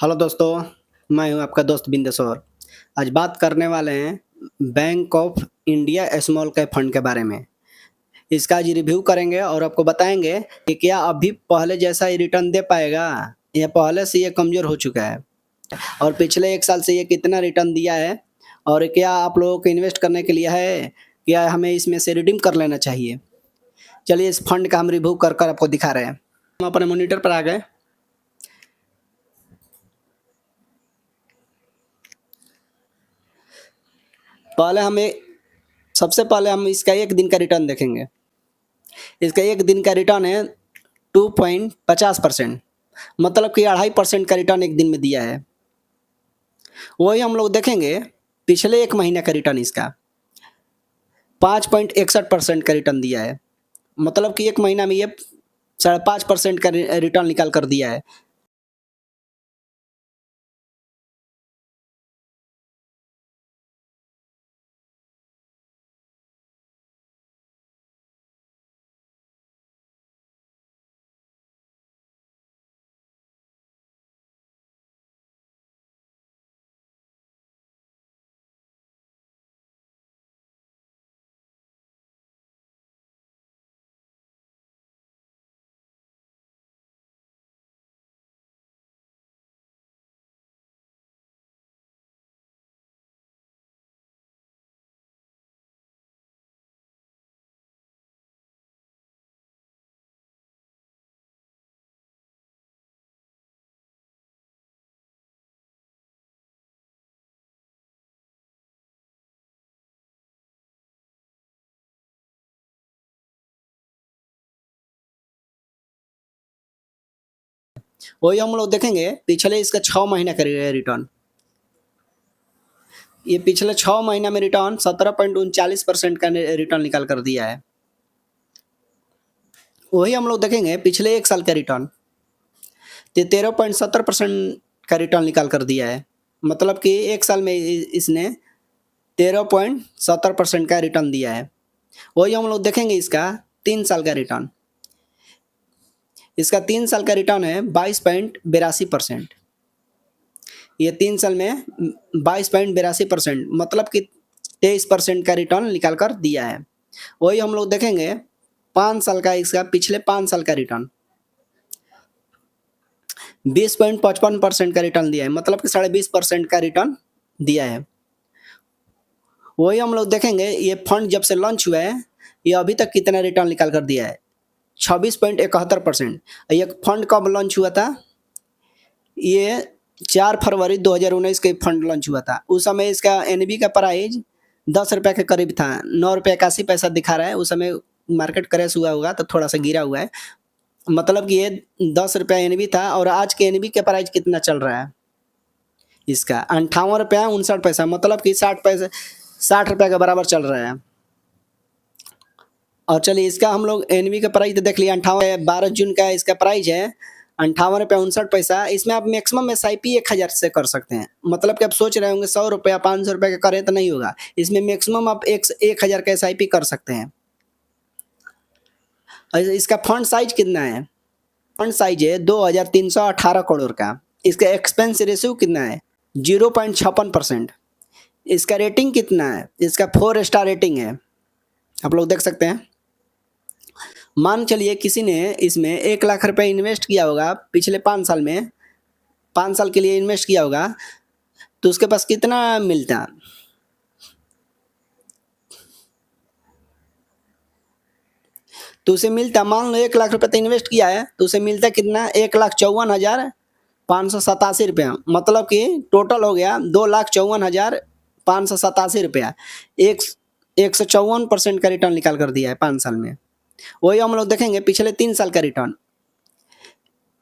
Hello दोस्तों, मैं हूं आपका दोस्त बिंदेश्वर। आज बात करने वाले हैं bank of India small cap fund के बारे में। इसका आज रिव्यू करेंगे और आपको बताएंगे कि क्या अभी पहले जैसा ही रिटर्न दे पाएगा या पहले से ये कमज़ोर हो चुका है और पिछले 1 साल से ये कितना रिटर्न दिया है और क्या आप लोगों को इन्वेस्ट करने के लिए है, क्या हमें इसमें से रिडीम कर लेना चाहिए। चलिए इस फंड का हम रिव्यू कर आपको दिखा रहे हैं। हम अपने मॉनिटर पर आ गए। पहले हमें सबसे पहले हम इसका 1 दिन का रिटर्न देखेंगे। इसका 1 दिन का रिटर्न है 2.50%, मतलब कि 2.5% का रिटर्न 1 दिन में दिया है। वही हम लोग देखेंगे पिछले 1 महीने का रिटर्न इसका 5.61% का रिटर्न दिया है, मतलब कि 1 महीना में ये 5.5% का रिटर्न निकाल कर दिया है। वही हम लोग देखेंगे पिछले इसका 6 महीने का रिटर्न। ये पिछले 6 महीना में रिटर्न 17.39% का रिटर्न निकाल कर दिया है। वही हम लोग देखेंगे पिछले 1 साल का रिटर्न, तो 13.70% का रिटर्न निकाल कर दिया है, मतलब कि 1 साल में इसने 13.70% का रिटर्न दिया है। वही हम लोग देखेंगे इसका 3 साल का रिटर्न। इसका 3 साल का रिटर्न है 22.82%। ये 3 साल में 22.82%, मतलब कि 23% का रिटर्न निकाल कर दिया है। वही हम लोग देखेंगे 5 साल का, इसका पिछले 5 साल का रिटर्न 20.55% का रिटर्न दिया है, मतलब कि 20.5% का रिटर्न दिया है। वही हम लोग देखेंगे ये फंड जब से लॉन्च हुआ है, ये अभी तक कितना रिटर्न निकाल कर दिया है, 26.71%। ये फंड कब लॉन्च हुआ था? ये 4 फरवरी 2019 के फंड लॉन्च हुआ था। उस समय इसका एनबी का प्राइस 10 रुपये के करीब था, 9 रुपये 81 पैसा दिखा रहा है। उस समय मार्केट क्रैश हुआ होगा तो थोड़ा सा गिरा हुआ है, मतलब कि ये 10 रुपया एनबी था। और आज के एनबी का प्राइस कितना चल रहा है? इसका 58 रुपया 59 पैसा, मतलब कि 60 रुपये के बराबर चल रहा है। और चलिए इसका हम लोग एनबी का प्राइस तो देख लिया, 12 जून का इसका प्राइस है 58 रुपया 59 पैसा। इसमें आप मैक्सिमम SIP 1000 से कर सकते हैं, मतलब कि आप सोच रहे होंगे 100 रुपया 500 रुपये का करें तो नहीं होगा। इसमें मैक्सिमम आप 1000 का SIP कर सकते हैं। और इसका फंड साइज कितना है? फंड साइज है 2318 करोड़ का। इसका एक्सपेंस रेशियो कितना है? 0.56%। इसका रेटिंग कितना है? इसका 4 स्टार रेटिंग है, आप लोग देख सकते हैं। मान चलिए किसी ने इसमें 1 लाख रुपए इन्वेस्ट किया होगा पिछले 5 साल में, 5 साल के लिए इन्वेस्ट किया होगा, तो उसके पास कितना मिलता? तो उसे मिलता, मान लो 1 लाख रुपए तो इन्वेस्ट किया है, तो उसे मिलता कितना? 1,54,587 रुपया, मतलब कि टोटल हो गया 2,54,587 रुपया। एक 154% का रिटर्न निकाल कर दिया है 5 साल में। वही हम लोग देखेंगे पिछले 3 साल का रिटर्न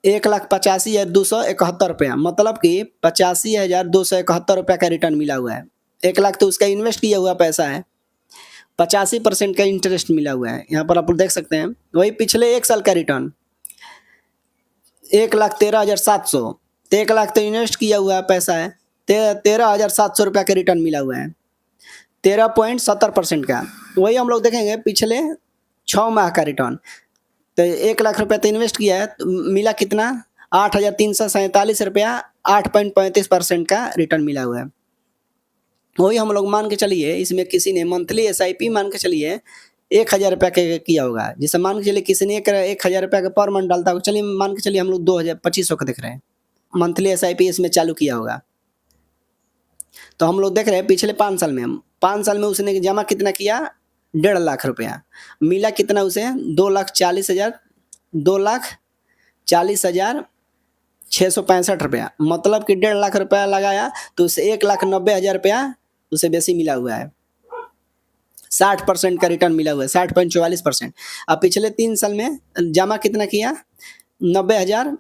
1,85,271 रुपया, मतलब कि 85,271 रुपया का रिटर्न मिला हुआ है। 1 लाख तो उसका इन्वेस्ट किया हुआ पैसा है, 85% का इंटरेस्ट मिला हुआ है, यहाँ पर आप देख सकते हैं। वही पिछले 1 साल का रिटर्न 1,13,700, तो 1 लाख तो इन्वेस्ट किया हुआ पैसा है, 13,700 रुपया का रिटर्न मिला हुआ है, 13.70% का। वही हम लोग देखेंगे पिछले 6 माह का रिटर्न, तो 1 लाख रुपया तो इन्वेस्ट किया है, तो मिला कितना? 8,347 रुपया 8.35% का रिटर्न मिला हुआ है। वही हम लोग मान के चलिए, इसमें किसी ने मंथली एसआईपी मान के चलिए 1,000 रुपया के किया होगा। जैसे मान के चलिए किसी ने 1,000 रुपया का पर मंथ डालता होगा, चलिए मान के चलिए हम लोग 2,000 2500 का देख रहे हैं, मंथली एसआईपी इसमें चालू किया होगा। तो हम लोग देख रहे हैं पिछले 5 साल में, 5 साल में उसने जमा कितना किया, 1.5 लाख रुपया। मिला कितना उसे, 2,40,000 2,40,665 रुपया। मतलब कि 1.5 लाख रुपया लगाया तो उसे 1,90,000 रुपया उसे बेसी मिला हुआ है। 60% का रिटर्न मिला हुआ है, 60.44%। अब पिछले 3 साल में जमा कितना किया, 90,000,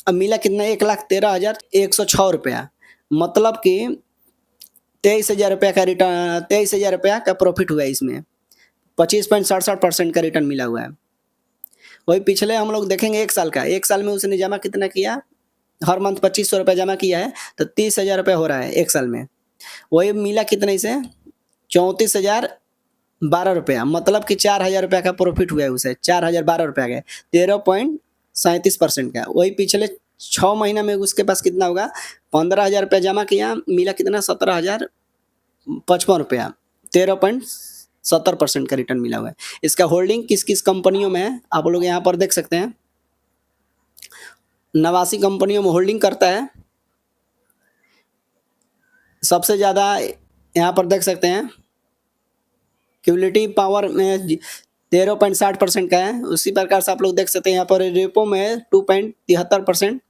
अब मिला कितना, 1,13,106 रुपया। मतलब कि 23,000 रुपया का रिटर्न, 23,000 रुपया का प्रॉफिट हुआ है इसमें। 25.67% का रिटर्न मिला हुआ है। वही पिछले हम लोग देखेंगे 1 साल का, 1 साल में उसने जमा कितना किया, हर मंथ 2,500 रुपया जमा किया है, तो 30,000 रुपया हो रहा है 1 साल में। वही मिला कितना इसे, 34,012 रुपया। मतलब कि 4,000 रुपया का प्रॉफिट हुआ है उसे, 4,012 रुपया का, 13.37% का। वही पिछले 6 महीना में उसके पास कितना होगा, 15,000 रुपया जमा किया, मिला कितना, 17,055 रुपया, 13.70% का रिटर्न मिला हुआ है। इसका होल्डिंग किस किस कंपनियों में है, आप लोग यहाँ पर देख सकते हैं। 89 कंपनियों में होल्डिंग करता है। सबसे ज़्यादा यहाँ पर देख सकते हैं, क्यूमुलेटिव पावर में 13.60% का है। उसी प्रकार से आप लोग देख सकते हैं यहाँ पर रेपो में 2.73%,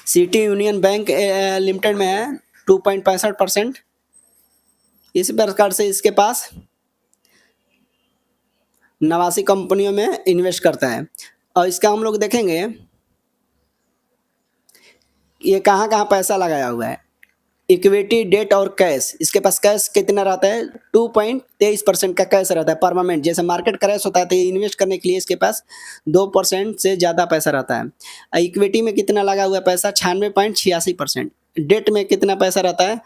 सिटी यूनियन बैंक लिमिटेड में है 2.65%। इसी प्रकार से इसके पास 89 कंपनियों में इन्वेस्ट करता है। और इसका हम लोग देखेंगे ये कहाँ कहाँ पैसा लगाया हुआ है, इक्विटी, डेट और कैश। इसके पास कैश कितना रहता है, 2.23% का कैश रहता है परमानेंट। जैसे मार्केट क्रैश होता है तो इन्वेस्ट करने के लिए इसके पास 2% से ज़्यादा पैसा रहता है। इक्विटी में कितना लगा हुआ है पैसा, 96.86%। डेट में कितना पैसा रहता है,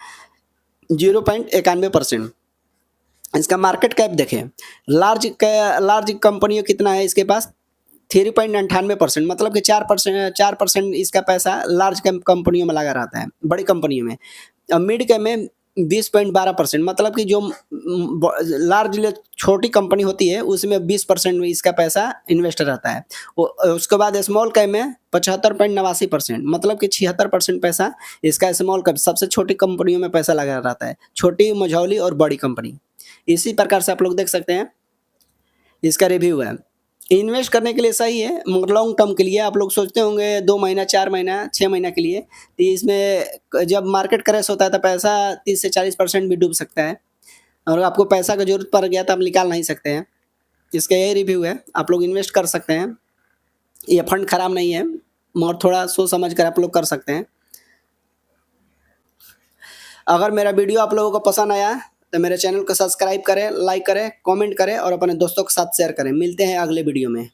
0.91%। इसका मार्केट कैप देखें, लार्ज कंपनियों कितना है इसके पास, 3.98%। मतलब कि 4% इसका पैसा लार्ज कंपनियों में लगा रहता है, बड़ी कंपनियों में। और मिड कैप में 20.12%। मतलब कि जो लार्ज छोटी कंपनी होती है उसमें 20% में इसका पैसा इन्वेस्ट रहता है। उसके बाद स्मॉल कैप में 75.89%। मतलब कि 76% पैसा इसका स्मॉल कैप, सबसे छोटी कंपनियों में पैसा लगा रहता है, छोटी, मझौली और बड़ी कंपनी। इसी प्रकार से आप लोग देख सकते हैं इसका रिव्यू है। इन्वेस्ट करने के लिए सही है, मगर लॉन्ग टर्म के लिए आप लोग सोचते होंगे 2 महीना, 4 महीना, 6 महीना के लिए, तो इसमें जब मार्केट क्रैश होता है तो पैसा 30 से 40% भी डूब सकता है, और आपको पैसा का जरूरत पड़ गया तो आप निकाल नहीं सकते हैं। इसका यही रिव्यू है, आप लोग इन्वेस्ट कर सकते हैं। ये फंड खराब नहीं है, मगर थोड़ा सोच समझ कर आप लोग कर सकते हैं। अगर मेरा वीडियो आप लोगों को पसंद आया तो मेरे चैनल को सब्सक्राइब करें, लाइक करें, कमेंट करें और अपने दोस्तों के साथ शेयर करें। मिलते हैं अगले वीडियो में।